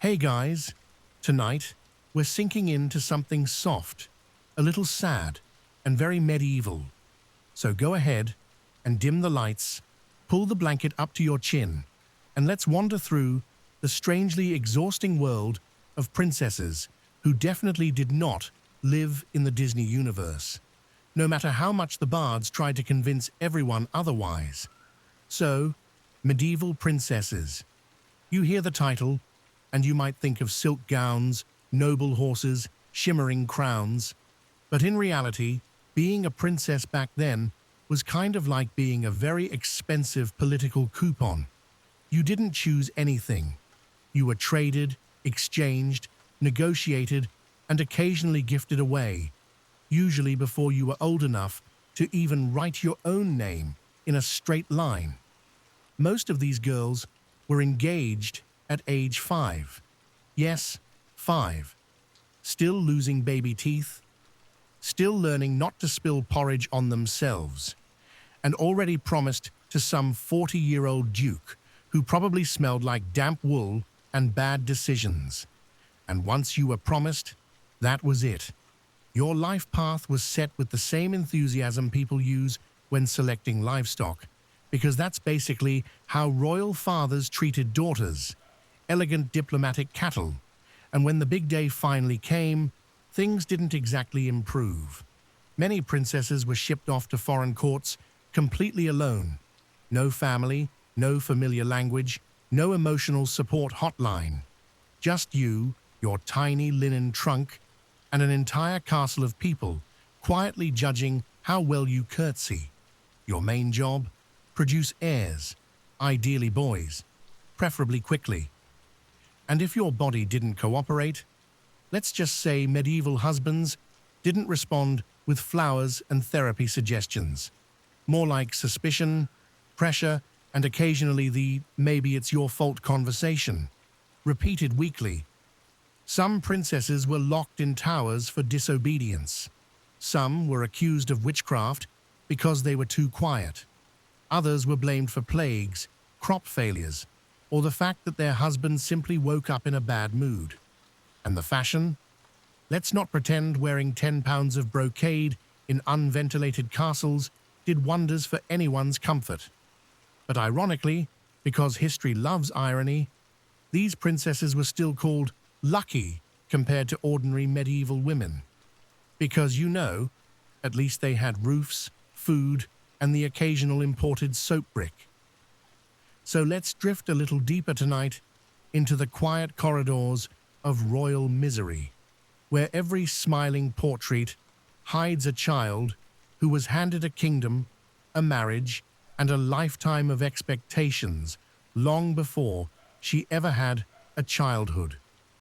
Hey guys, tonight we're sinking into something soft, a little sad, and very medieval. So go ahead and dim the lights, pull the blanket up to your chin, and let's wander through the strangely exhausting world of princesses who definitely did not live in the Disney universe, no matter how much the bards tried to convince everyone otherwise. So, medieval princesses. You hear the title, and you might think of silk gowns, noble horses, shimmering crowns. But in reality, being a princess back then was kind of like being a very expensive political coupon. You didn't choose anything. You were traded, exchanged, negotiated, and occasionally gifted away, usually before you were old enough to even write your own name in a straight line. Most of these girls were engaged at age 5. Yes, 5. Still losing baby teeth, still learning not to spill porridge on themselves, and already promised to some 40-year-old duke who probably smelled like damp wool and bad decisions. And once you were promised, that was it. Your life path was set with the same enthusiasm people use when selecting livestock, because that's basically how royal fathers treated daughters, elegant diplomatic cattle. And when the big day finally came, things didn't exactly improve. Many princesses were shipped off to foreign courts completely alone. No family, no familiar language, no emotional support hotline. Just you, your tiny linen trunk, and an entire castle of people quietly judging how well you curtsy. Your main job? Produce heirs, ideally boys, preferably quickly. And if your body didn't cooperate, let's just say medieval husbands didn't respond with flowers and therapy suggestions. More like suspicion, pressure, and occasionally the maybe it's your fault conversation, repeated weekly. Some princesses were locked in towers for disobedience. Some were accused of witchcraft because they were too quiet. Others were blamed for plagues, crop failures, or the fact that their husband simply woke up in a bad mood. And the fashion? Let's not pretend wearing 10 pounds of brocade in unventilated castles did wonders for anyone's comfort. But ironically, because history loves irony, these princesses were still called lucky compared to ordinary medieval women. Because at least they had roofs, food, and the occasional imported soap brick. So let's drift a little deeper tonight into the quiet corridors of royal misery, where every smiling portrait hides a child who was handed a kingdom, a marriage, and a lifetime of expectations long before she ever had a childhood.